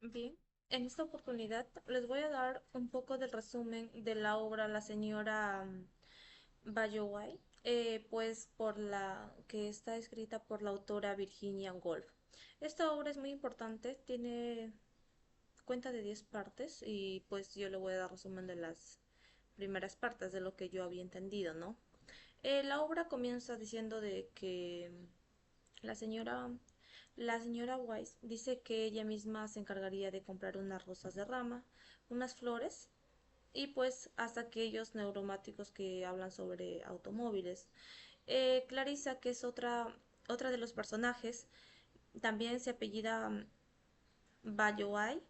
Bien, en esta oportunidad les voy a dar un poco del resumen de la obra La señora Balloway, pues por la que está escrita por la autora Virginia Woolf. Esta obra es muy importante, tiene cuenta de 10 partes y pues yo le voy a dar resumen de las primeras partes de lo que yo había entendido, ¿no? La obra comienza diciendo de que la señora, la señora Weiss dice que ella misma se encargaría de comprar unas rosas de rama, unas flores y pues hasta aquellos neumáticos que hablan sobre automóviles. Clarissa, que es otra de los personajes, también se apellida Bayouay,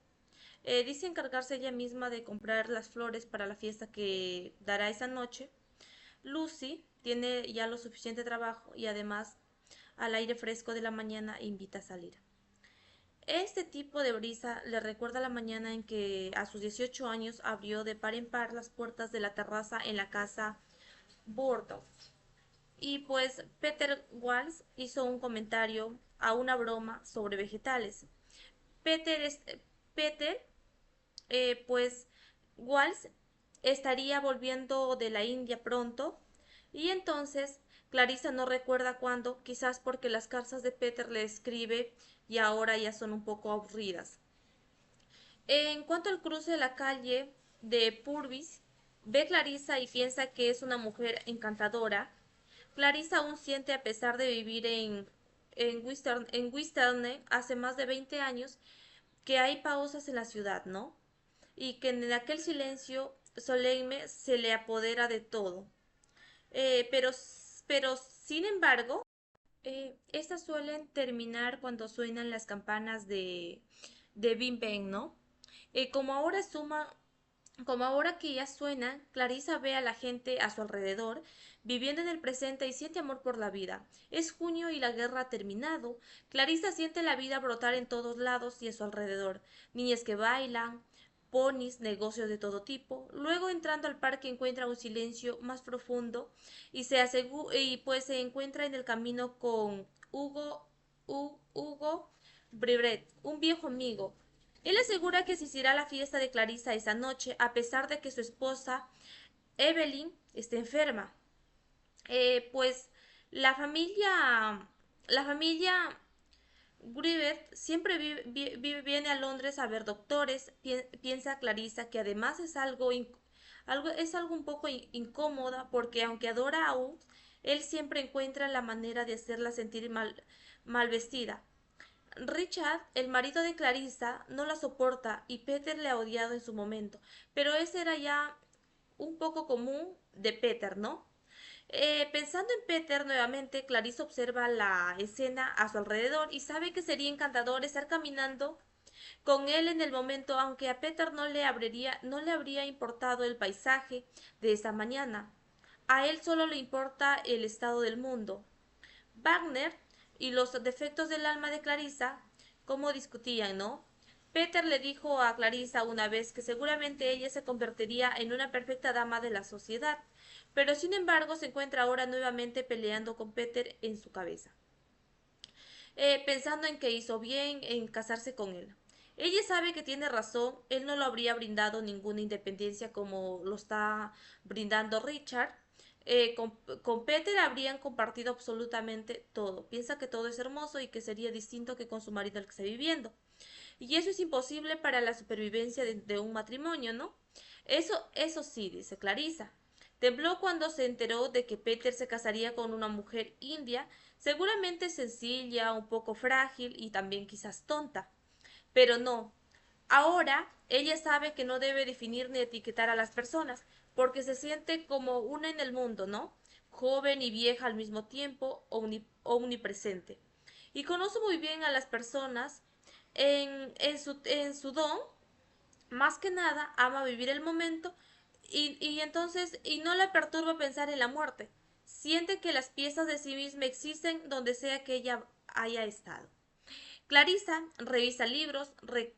dice encargarse ella misma de comprar las flores para la fiesta que dará esa noche. Lucy tiene ya lo suficiente trabajo y además al aire fresco de la mañana invita a salir. Este tipo de brisa le recuerda la mañana en que a sus 18 años abrió de par en par las puertas de la terraza en la casa Burton. Y pues Peter Walsh hizo un comentario a una broma sobre vegetales. Peter, es, Peter pues Walsh estaría volviendo de la India pronto y entonces Clarissa no recuerda cuándo, quizás porque las cartas de Peter le escribe y ahora ya son un poco aburridas. En cuanto al cruce de la calle de Purvis, ve Clarissa y piensa que es una mujer encantadora. Clarissa aún siente, a pesar de vivir en Wisterne hace más de 20 años, que hay pausas en la ciudad, ¿no? Y que en aquel silencio solemne se le apodera de todo. Eh, pero, pero, sin embargo, estas suelen terminar cuando suenan las campanas de Big Ben, ¿no? Como ahora suma, como ahora que ya suena, Clarissa ve a la gente a su alrededor, viviendo en el presente y siente amor por la vida. Es junio y la guerra ha terminado. Clarissa siente la vida brotar en todos lados y a su alrededor. Niñas que bailan, ponis, negocios de todo tipo. Luego entrando al parque encuentra un silencio más profundo y pues se encuentra en el camino con Hugo Brevet, un viejo amigo. Él asegura que asistirá a la fiesta de Clarissa esa noche, a pesar de que su esposa Evelyn esté enferma. Pues la familia, la familia Grivet siempre viene a Londres a ver doctores. Piensa Clarissa que además es algo un poco incómoda porque aunque adora a U, él siempre encuentra la manera de hacerla sentir mal vestida. Richard, el marido de Clarissa, no la soporta y Peter le ha odiado en su momento, pero ese era ya un poco común de Peter, ¿no? Pensando en Peter nuevamente, Clarissa observa la escena a su alrededor y sabe que sería encantador estar caminando con él en el momento, aunque a Peter no le habría importado el paisaje de esa mañana. A él solo le importa el estado del mundo. Wagner y los defectos del alma de Clarissa, cómo discutían, ¿no? Peter le dijo a Clarissa una vez que seguramente ella se convertiría en una perfecta dama de la sociedad, pero sin embargo se encuentra ahora nuevamente peleando con Peter en su cabeza, pensando en que hizo bien en casarse con él. Ella sabe que tiene razón, él no lo habría brindado ninguna independencia como lo está brindando Richard. Con Peter habrían compartido absolutamente todo. Piensa que todo es hermoso y que sería distinto que con su marido el que está viviendo. Y eso es imposible para la supervivencia de un matrimonio, ¿no? Eso sí, dice Clarissa. Tembló cuando se enteró de que Peter se casaría con una mujer india, seguramente sencilla, un poco frágil y también quizás tonta. Pero no. Ahora ella sabe que no debe definir ni etiquetar a las personas, porque se siente como una en el mundo, ¿no? Joven y vieja al mismo tiempo, omnipresente. Y conoce muy bien a las personas en su don, más que nada ama vivir el momento y no le perturba pensar en la muerte. Siente que las piezas de sí misma existen donde sea que ella haya estado. Clarissa revisa libros,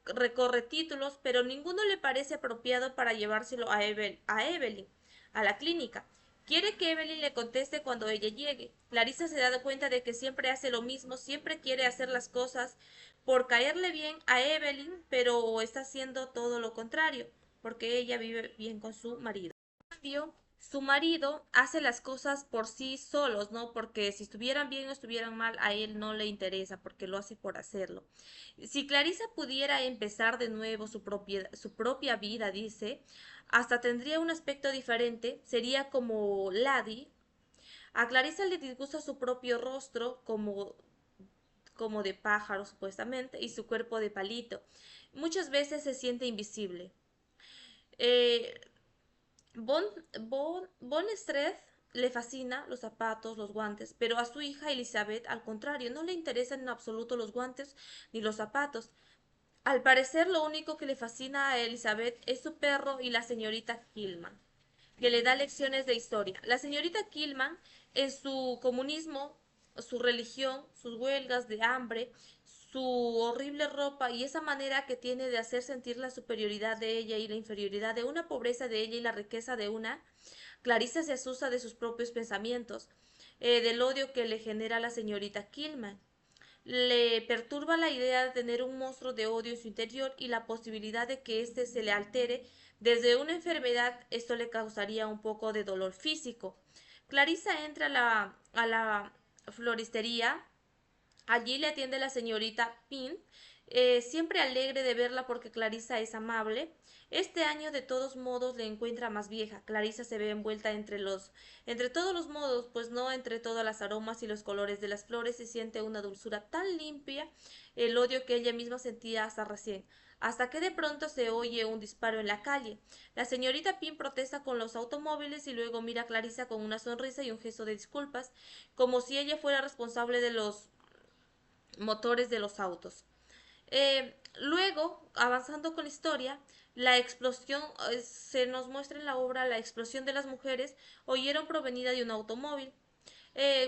recorre títulos, pero ninguno le parece apropiado para llevárselo a Evelyn, a la clínica. Quiere que Evelyn le conteste cuando ella llegue. Clarissa se da cuenta de que siempre hace lo mismo, siempre quiere hacer las cosas por caerle bien a Evelyn, pero está haciendo todo lo contrario, porque ella vive bien con su marido. En cambio, su marido hace las cosas por sí solos, ¿no? Porque si estuvieran bien o estuvieran mal, a él no le interesa, porque lo hace por hacerlo. Si Clarissa pudiera empezar de nuevo su propia vida, dice, hasta tendría un aspecto diferente, sería como Ladi. A Clarissa le disgusta su propio rostro como de pájaro supuestamente y su cuerpo de palito. Muchas veces se siente invisible. Eh, Bon, Bon Street le fascina los zapatos, los guantes, pero a su hija Elizabeth, al contrario, no le interesan en absoluto los guantes ni los zapatos. Al parecer, lo único que le fascina a Elizabeth es su perro y la señorita Killman, que le da lecciones de historia. La señorita Killman, en su comunismo, su religión, sus huelgas de hambre, su horrible ropa y esa manera que tiene de hacer sentir la superioridad de ella y la inferioridad de una, pobreza de ella y la riqueza de una, Clarissa se asusta de sus propios pensamientos, del odio que le genera la señorita Killman. Le perturba la idea de tener un monstruo de odio en su interior y la posibilidad de que éste se le altere desde una enfermedad. Esto le causaría un poco de dolor físico. Clarissa entra a la floristería. Allí le atiende la señorita Pin, siempre alegre de verla porque Clarissa es amable. Este año de todos modos le encuentra más vieja. Clarissa se ve envuelta entre todos los modos, pues no entre todas las aromas y los colores de las flores, y siente una dulzura tan limpia, el odio que ella misma sentía hasta recién. Hasta que de pronto se oye un disparo en la calle. La señorita Pin protesta con los automóviles y luego mira a Clarissa con una sonrisa y un gesto de disculpas, como si ella fuera responsable de los motores de los autos. Luego, avanzando con la historia, la explosión, se nos muestra en la obra la explosión de las mujeres oyeron provenida de un automóvil.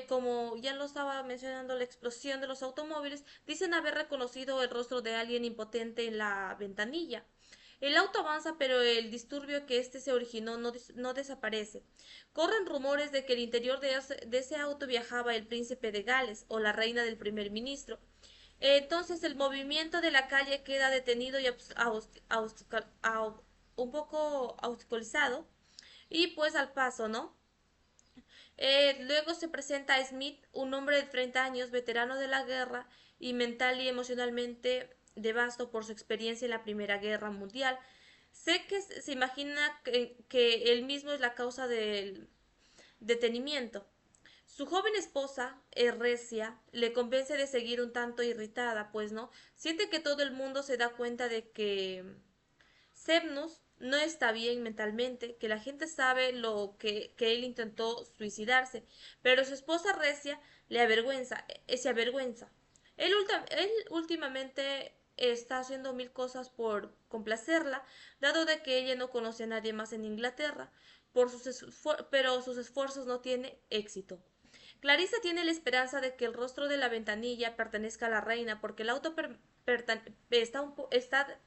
Como ya lo estaba mencionando, la explosión de los automóviles, dicen haber reconocido el rostro de alguien impotente en la ventanilla. El auto avanza, pero el disturbio que este se originó no desaparece. Corren rumores de que el interior de ese auto viajaba el príncipe de Gales o la reina del primer ministro. Entonces el movimiento de la calle queda detenido y un poco obstaculizado y pues al paso, ¿no? Luego se presenta a Smith, un hombre de 30 años, veterano de la guerra y mental y emocionalmente devasto por su experiencia en la Primera Guerra Mundial. Sé que se imagina que él mismo es la causa del detenimiento. Su joven esposa, recia, le convence de seguir un tanto irritada, pues no, siente que todo el mundo se da cuenta de que Semnus no está bien mentalmente, que la gente sabe que él intentó suicidarse, pero su esposa recia se avergüenza. Él últimamente está haciendo mil cosas por complacerla, dado de que ella no conoce a nadie más en Inglaterra, pero sus esfuerzos no tienen éxito. Clarissa tiene la esperanza de que el rostro de la ventanilla pertenezca a la reina, porque el auto está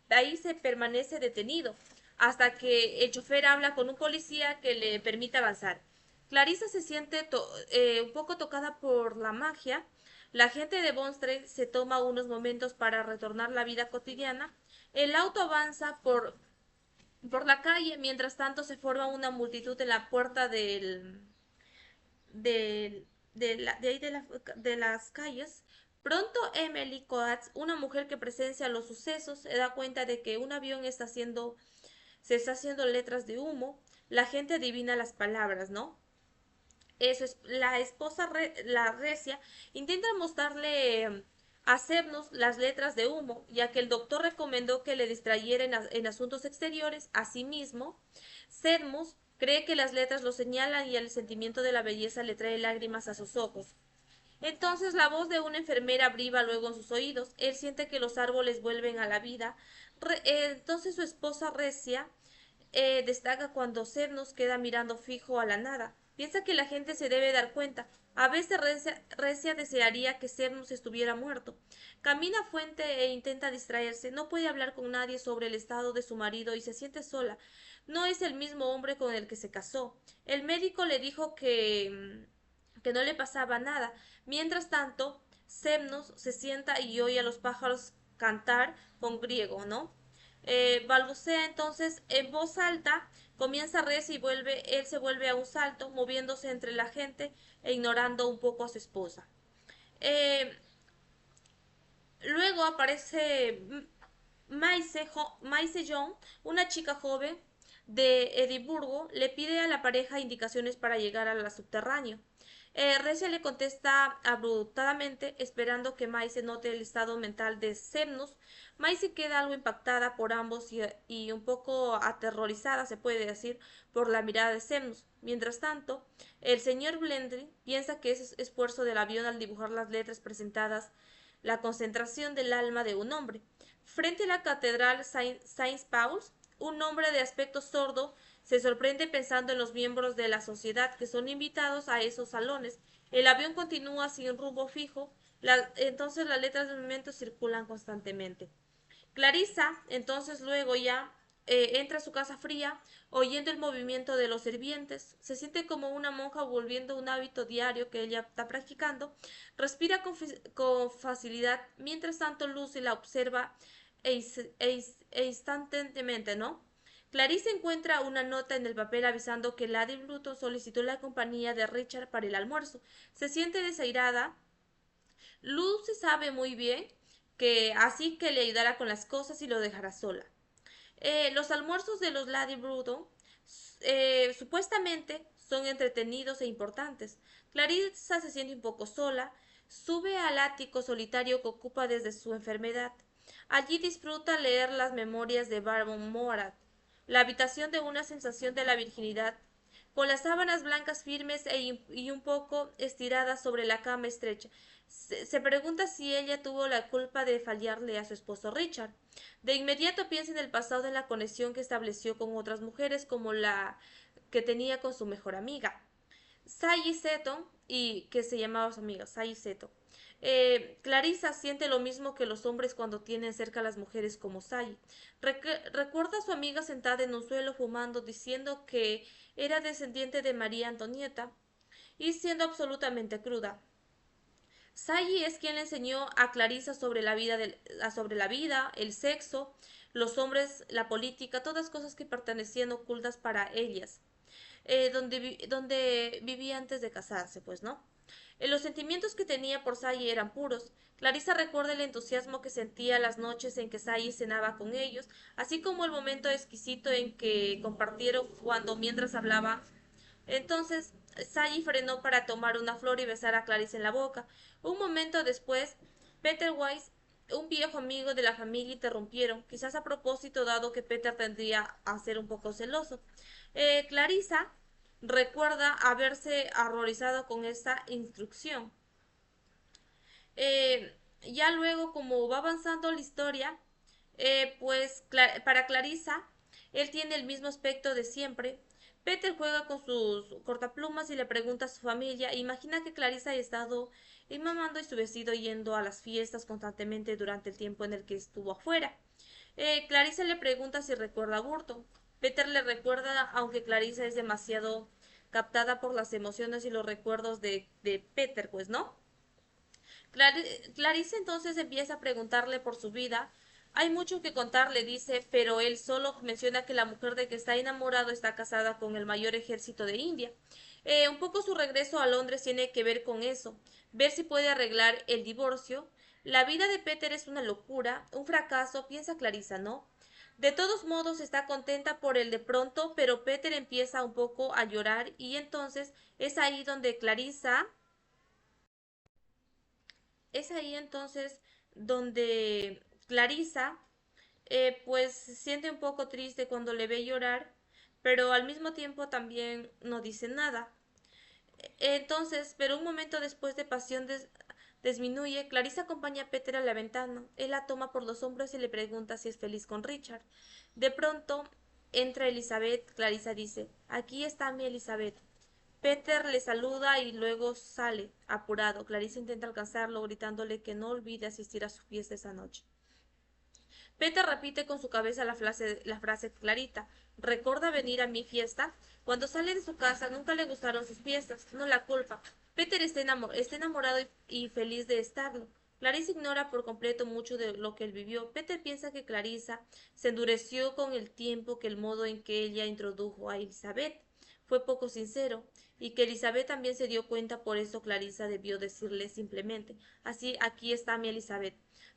ahí se permanece detenido hasta que el chofer habla con un policía que le permite avanzar. Clarissa se siente un poco tocada por la magia. La gente de Bond Street se toma unos momentos para retornar a la vida cotidiana. El auto avanza por la calle, mientras tanto se forma una multitud en la puerta de ahí de las calles. Pronto Emily Coates, una mujer que presencia los sucesos, se da cuenta de que un avión se está haciendo letras de humo. La gente adivina las palabras, ¿no? Eso es, la esposa, la recia, intenta mostrarle a Semnus las letras de humo, ya que el doctor recomendó que le distrayera en asuntos exteriores. Asimismo, Semnus cree que las letras lo señalan y el sentimiento de la belleza le trae lágrimas a sus ojos. Entonces la voz de una enfermera briva luego en sus oídos. Él siente que los árboles vuelven a la vida. Entonces su esposa recia destaca cuando Semnus queda mirando fijo a la nada. Piensa que la gente se debe dar cuenta. A veces Recia desearía que Cernus estuviera muerto. Camina a fuente e intenta distraerse. No puede hablar con nadie sobre el estado de su marido y se siente sola. No es el mismo hombre con el que se casó. El médico le dijo que no le pasaba nada. Mientras tanto, Semnos se sienta y oye a los pájaros cantar con griego, ¿no? Balbucea entonces en voz alta, comienza Reza y él se vuelve a un salto, moviéndose entre la gente e ignorando un poco a su esposa. Eh, Luego aparece Maise Young, una chica joven de Edimburgo, le pide a la pareja indicaciones para llegar al subterráneo. Recia le contesta abruptamente, esperando que Maise note el estado mental de Semnus. Maise queda algo impactada por ambos y un poco aterrorizada, se puede decir, por la mirada de Semnus. Mientras tanto, el señor Blendry piensa que ese esfuerzo del avión al dibujar las letras presentadas la concentración del alma de un hombre. Frente a la catedral Saint-Paul's, un hombre de aspecto sordo se sorprende pensando en los miembros de la sociedad que son invitados a esos salones. El avión continúa sin rumbo fijo, entonces las letras del momento circulan constantemente. Clarisa, entonces luego ya entra a su casa fría, oyendo el movimiento de los sirvientes. Se siente como una monja volviendo un hábito diario que ella está practicando. Respira con facilidad, mientras tanto Lucy la observa instantáneamente, ¿no? Clarice encuentra una nota en el papel avisando que Lady Bluton solicitó la compañía de Richard para el almuerzo. Se siente desairada. Lucy sabe muy bien que así que le ayudará con las cosas y lo dejará sola. Los almuerzos de los Lady Bruto supuestamente son entretenidos e importantes. Clarissa se siente un poco sola, sube al ático solitario que ocupa desde su enfermedad. Allí disfruta leer las memorias de Baron Morat, la habitación de una sensación de la virginidad, con las sábanas blancas firmes y un poco estiradas sobre la cama estrecha. Se pregunta si ella tuvo la culpa de fallarle a su esposo Richard. De inmediato piensa en el pasado, en la conexión que estableció con otras mujeres, como la que tenía con su mejor amiga, Sally Seton, y que se llamaba su amiga, Sally Seton. Clarissa siente lo mismo que los hombres cuando tienen cerca a las mujeres como Sally. Recuerda a su amiga sentada en un suelo fumando, diciendo que era descendiente de María Antonieta y siendo absolutamente cruda. Sally es quien le enseñó a Clarissa sobre la vida, el sexo, los hombres, la política, todas cosas que pertenecían ocultas para ellas, donde vivía antes de casarse, pues, ¿no? Los sentimientos que tenía por Sally eran puros. Clarissa recuerda el entusiasmo que sentía las noches en que Sally cenaba con ellos, así como el momento exquisito en que compartieron cuando mientras hablaban entonces Sally frenó para tomar una flor y besar a Clarice en la boca. Un momento después, Peter Weiss, un viejo amigo de la familia, interrumpieron, quizás a propósito, dado que Peter tendría a ser un poco celoso. Clarissa recuerda haberse horrorizado con esta instrucción. Ya luego, como va avanzando la historia, pues para Clarissa, él tiene el mismo aspecto de siempre. Peter juega con sus cortaplumas y le pregunta a su familia. Imagina que Clarissa ha estado mamando y su vestido yendo a las fiestas constantemente durante el tiempo en el que estuvo afuera. Clarissa le pregunta si recuerda a Burton. Peter le recuerda, aunque Clarissa es demasiado captada por las emociones y los recuerdos de Peter, pues no. Clarice entonces empieza a preguntarle por su vida. Hay mucho que contar, le dice, pero él solo menciona que la mujer de que está enamorado está casada con el mayor ejército de India. Un poco su regreso a Londres tiene que ver con eso, ver si puede arreglar el divorcio. La vida de Peter es una locura, un fracaso, piensa Clarissa, ¿no? De todos modos está contenta por él de pronto, pero Peter empieza un poco a llorar y entonces es ahí entonces donde Clarissa pues se siente un poco triste cuando le ve llorar, pero al mismo tiempo también no dice nada. Entonces, pero un momento después de pasión disminuye, Clarissa acompaña a Peter a la ventana. Él la toma por los hombros y le pregunta si es feliz con Richard. De pronto entra Elizabeth. Clarissa dice, aquí está mi Elizabeth. Peter le saluda y luego sale, apurado. Clarissa intenta alcanzarlo, gritándole que no olvide asistir a su fiesta esa noche. Peter repite con su cabeza la frase clarita. ¿Recuerda venir a mi fiesta? Cuando sale de su casa nunca le gustaron sus fiestas, no la culpa. Peter está enamorado y feliz de estarlo. Clarissa ignora por completo mucho de lo que él vivió. Peter piensa que Clarissa se endureció con el tiempo, que el modo en que ella introdujo a Elizabeth fue poco sincero, y que Elizabeth también se dio cuenta, por eso Clarissa debió decirle simplemente, así aquí está mi Elizabeth.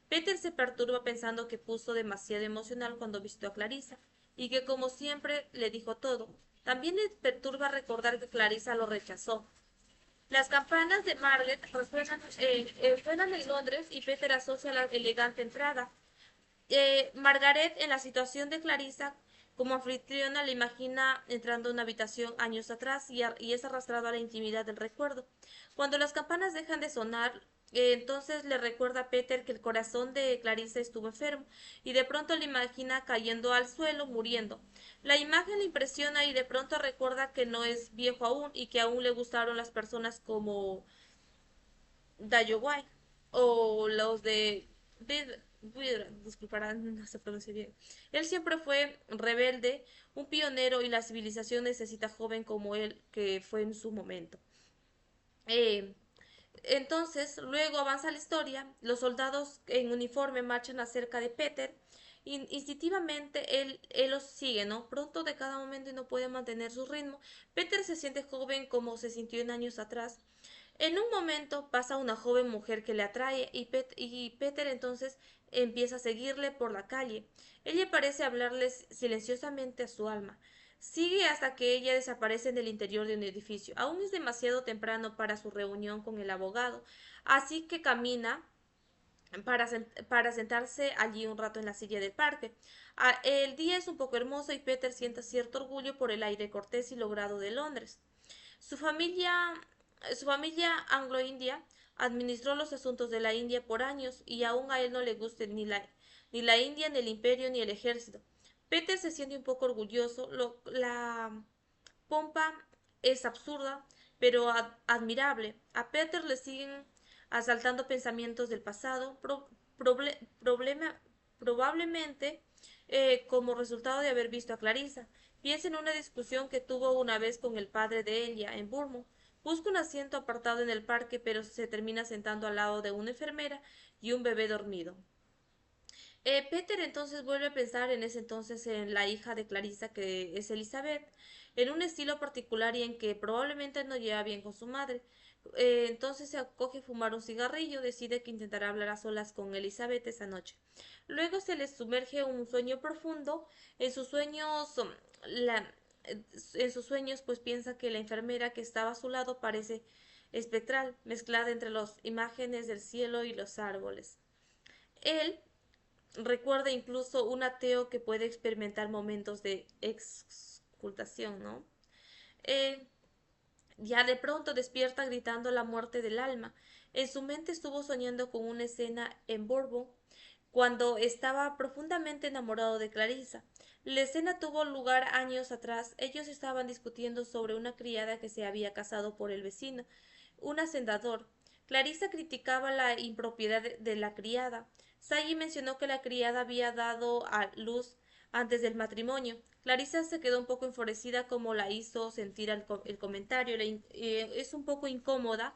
Peter se perturba pensando que puso demasiado emocional cuando vistió a Clarissa, y que como siempre le dijo todo. También le perturba recordar que Clarissa lo rechazó. Las campanas de Margaret suenan en Londres y Peter asocia la elegante entrada. Margaret, en la situación de Clarissa, como anfitriona, le imagina entrando a una habitación años atrás y es arrastrado a la intimidad del recuerdo. Cuando las campanas dejan de sonar, entonces le recuerda a Peter que el corazón de Clarissa estuvo enfermo y de pronto le imagina cayendo al suelo, muriendo. La imagen le impresiona y de pronto recuerda que no es viejo aún y que aún le gustaron las personas como Dayowai o los de disculparán, no se pronuncia bien. Él siempre fue rebelde, un pionero y la civilización necesita joven como él que fue en su momento. Eh, entonces, luego avanza la historia, los soldados en uniforme marchan acerca de Peter. Instintivamente él los sigue, ¿no? Pronto de cada momento y no puede mantener su ritmo. Peter se siente joven como se sintió en años atrás. En un momento pasa una joven mujer que le atrae y Peter entonces empieza a seguirle por la calle. Ella parece hablarle silenciosamente a su alma. Sigue hasta que ella desaparece en el interior de un edificio. Aún es demasiado temprano para su reunión con el abogado, así que camina para sentarse allí un rato en la silla del parque. El día es un poco hermoso y Peter siente cierto orgullo por el aire cortés y logrado de Londres. Su familia, su familia anglo-india administró los asuntos de la India por años y aún a él no le gusta ni la India, ni el imperio, ni el ejército. Peter se siente un poco orgulloso. La pompa es absurda, pero admirable. A Peter le siguen asaltando pensamientos del pasado, problema, probablemente como resultado de haber visto a Clarissa. Piensa en una discusión que tuvo una vez con el padre de ella en Bournemouth. Busca un asiento apartado en el parque, pero se termina sentando al lado de una enfermera y un bebé dormido. Peter entonces vuelve a pensar en ese entonces en la hija de Clarissa, que es Elizabeth, en un estilo particular y en que probablemente no lleva bien con su madre. Entonces se acoge a fumar un cigarrillo, decide que intentará hablar a solas con Elizabeth esa noche. Luego se le sumerge un sueño profundo. En sus sueños, la, en sus sueños, pues piensa que la enfermera que estaba a su lado parece espectral, mezclada entre las imágenes del cielo y los árboles. Él recuerda incluso un ateo que puede experimentar momentos de excultación, ¿no? Eh, ya de pronto despierta gritando la muerte del alma. En su mente estuvo soñando con una escena en Bourbon cuando estaba profundamente enamorado de Clarissa. La escena tuvo lugar años atrás. Ellos estaban discutiendo sobre una criada que se había casado por el vecino, un hacendador. Clarissa criticaba la impropiedad de la criada. Sally mencionó que la criada había dado a luz antes del matrimonio. Clarissa se quedó un poco enfurecida como la hizo sentir el comentario. Es un poco incómoda.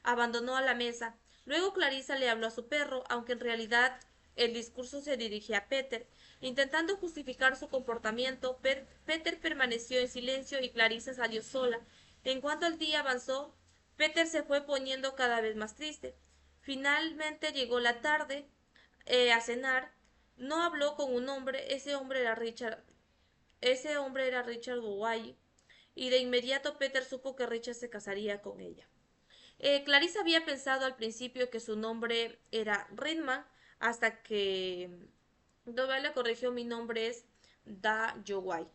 Abandonó a la mesa. Luego Clarissa le habló a su perro, aunque en realidad el discurso se dirigía a Peter. Intentando justificar su comportamiento, Peter permaneció en silencio y Clarissa salió sola. En cuanto el día avanzó, Peter se fue poniendo cada vez más triste. Finalmente llegó la tarde a cenar. No habló con un hombre, ese hombre era Richard Doway, y de inmediato Peter supo que Richard se casaría con ella. Clarissa había pensado al principio que su nombre era Ridman, hasta que Dovell le corrigió: mi nombre es Da Yowai.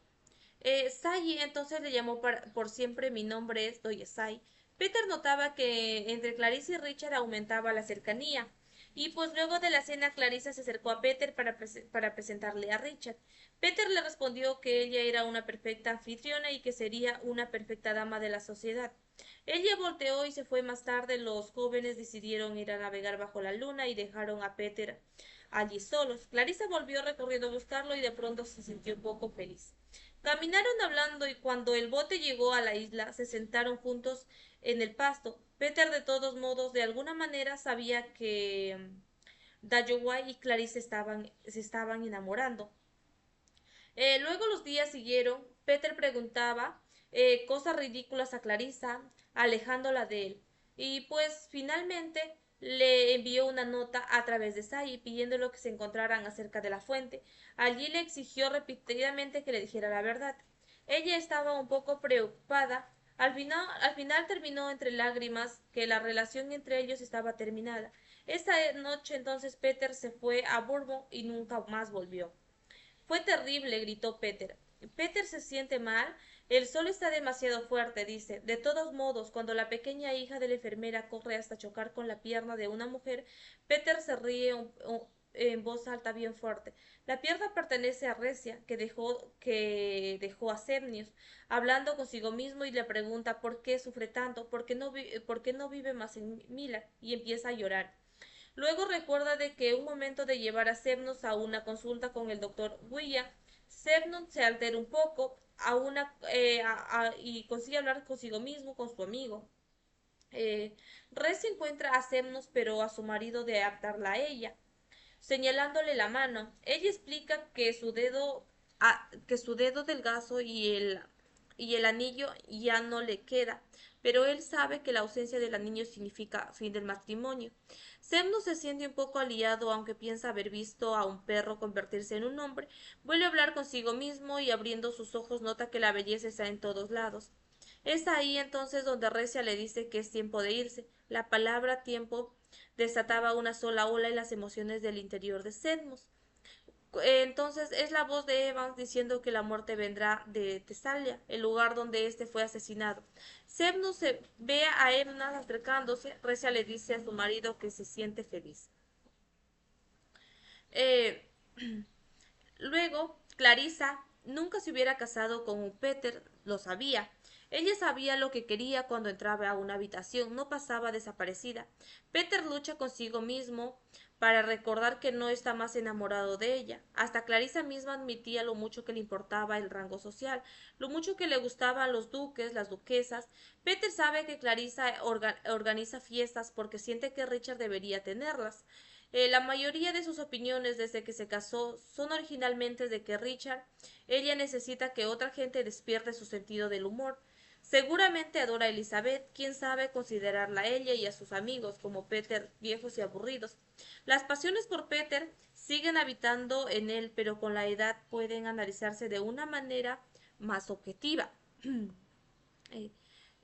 Sally entonces le llamó por siempre: mi nombre es Doyesai. Peter notaba que entre Clarissa y Richard aumentaba la cercanía. Y pues luego de la cena, Clarissa se acercó a Peter para presentarle a Richard. Peter le respondió que ella era una perfecta anfitriona y que sería una perfecta dama de la sociedad. Ella volteó y se fue más tarde. Los jóvenes decidieron ir a navegar bajo la luna y dejaron a Peter allí solos. Clarissa volvió recorriendo a buscarlo y de pronto se sintió un poco feliz. Caminaron hablando y cuando el bote llegó a la isla se sentaron juntos en el pasto. Peter de todos modos de alguna manera sabía que Dayoway y Clarice se estaban enamorando. Luego los días siguieron. Peter preguntaba cosas ridículas a Clarissa, alejándola de él. Y pues finalmente le envió una nota a través de Sally pidiéndole que se encontraran acerca de la fuente. Allí le exigió repetidamente que le dijera la verdad. Ella estaba un poco preocupada. Al final terminó entre lágrimas que la relación entre ellos estaba terminada. Esa noche entonces Peter se fue a Bourbon y nunca más volvió. Fue terrible, gritó Peter. Peter se siente mal. El sol está demasiado fuerte, dice. De todos modos, cuando la pequeña hija de la enfermera corre hasta chocar con la pierna de una mujer, Peter se ríe en voz alta bien fuerte. La pierna pertenece a Recia, que dejó a Semnios, hablando consigo mismo y le pregunta por qué sufre tanto, por qué no vive más en Mila, y empieza a llorar. Luego recuerda de que un momento de llevar a Semnos a una consulta con el doctor William, Semnos se altera un poco y consigue hablar consigo mismo, con su amigo. Eh, Res encuentra a Semnos, pero a su marido de aptarla a ella, señalándole la mano. Ella explica que su dedo delgazo y el anillo ya no le queda, pero él sabe que la ausencia del anillo significa fin del matrimonio. Semno se siente un poco aliado, aunque piensa haber visto a un perro convertirse en un hombre. Vuelve a hablar consigo mismo y abriendo sus ojos nota que la belleza está en todos lados. Es ahí entonces donde Recia le dice que es tiempo de irse. La palabra tiempo desataba una sola ola en las emociones del interior de Sedmos. Entonces es la voz de Evans diciendo que la muerte vendrá de Tesalia, el lugar donde éste fue asesinado. Semnos se ve a Evans acercándose. Recia le dice a su marido que se siente feliz. Eh, Luego, Clarissa nunca se hubiera casado con un Peter, lo sabía. Ella sabía lo que quería cuando entraba a una habitación, no pasaba desaparecida. Peter lucha consigo mismo para recordar que no está más enamorado de ella. Hasta Clarissa misma admitía lo mucho que le importaba el rango social, lo mucho que le gustaban los duques, las duquesas. Peter sabe que Clarissa organiza fiestas porque siente que Richard debería tenerlas. La mayoría de sus opiniones desde que se casó son originalmente de que ella necesita que otra gente despierte su sentido del humor. Seguramente adora a Elizabeth, quién sabe considerarla a ella y a sus amigos como Peter viejos y aburridos. Las pasiones por Peter siguen habitando en él, pero con la edad pueden analizarse de una manera más objetiva. Eh,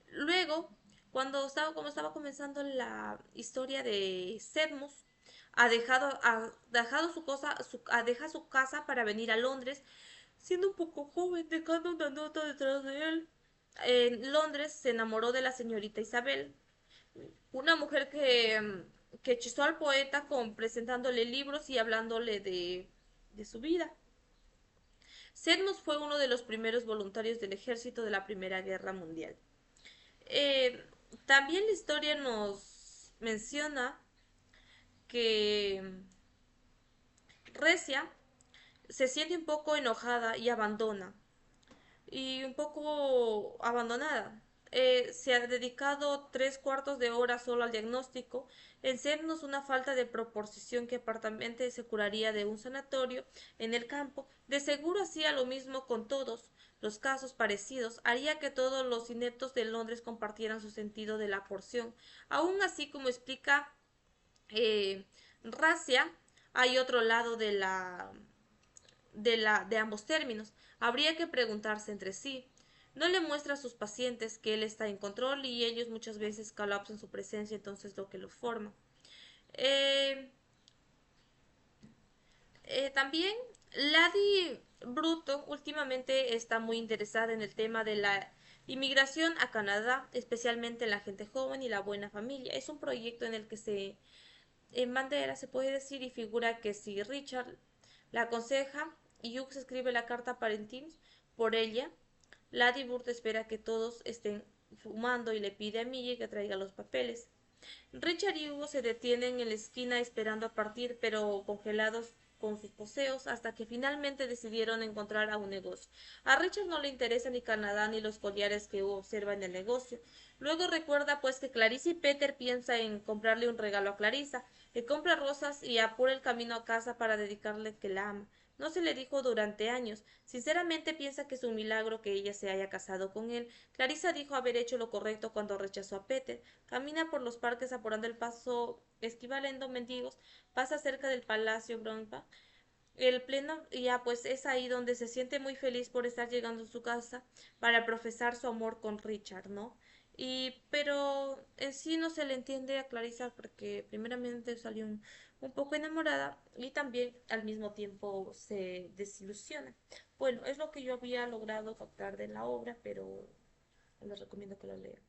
Luego, como estaba comenzando la historia de Sedmus, deja su casa para venir a Londres, siendo un poco joven, dejando una nota detrás de él. En Londres se enamoró de la señorita Isabel, una mujer que hechizó al poeta presentándole libros y hablándole de su vida. Sedmus fue uno de los primeros voluntarios del ejército de la Primera Guerra Mundial. Eh, También la historia nos menciona que Recia se siente un poco enojada y un poco abandonada. Se ha dedicado 3 cuartos de hora solo al diagnóstico, en sernos una falta de proporción que aparentemente se curaría de un sanatorio en el campo. De seguro hacía lo mismo con todos los casos parecidos, haría que todos los ineptos de Londres compartieran su sentido de la porción. Aún así, como explica Racia, hay otro lado de ambos términos. Habría que preguntarse entre sí. No le muestra a sus pacientes que él está en control y ellos muchas veces colapsan su presencia, entonces lo que lo forma. Eh, También Lady Bruto últimamente está muy interesada en el tema de la inmigración a Canadá, especialmente en la gente joven y la buena familia. Es un proyecto en el que se en bandera, se puede decir, y figura que si Richard la aconseja y Hughes escribe la carta parentil por ella, Lady Bird espera que todos estén fumando y le pide a Millie que traiga los papeles. Richard y Hugo se detienen en la esquina esperando a partir, pero congelados con sus poseos, hasta que finalmente decidieron encontrar a un negocio. A Richard no le interesa ni Canadá ni los collares que Hugo observa en el negocio. Luego recuerda pues que Clarissa y Peter piensa en comprarle un regalo a Clarissa, que compra rosas y apura el camino a casa para dedicarle que la ama. No se le dijo durante años. Sinceramente piensa que es un milagro que ella se haya casado con él. Clarissa dijo haber hecho lo correcto cuando rechazó a Peter. Camina por los parques apurando el paso, esquivando mendigos, pasa cerca del Palacio Brownback. El pleno ya pues es ahí donde se siente muy feliz por estar llegando a su casa para profesar su amor con Richard, ¿no? Y pero en sí no se le entiende a Clarissa porque primeramente salió un poco enamorada y también al mismo tiempo se desilusiona. Bueno, es lo que yo había logrado captar de la obra, pero les recomiendo que lo lean.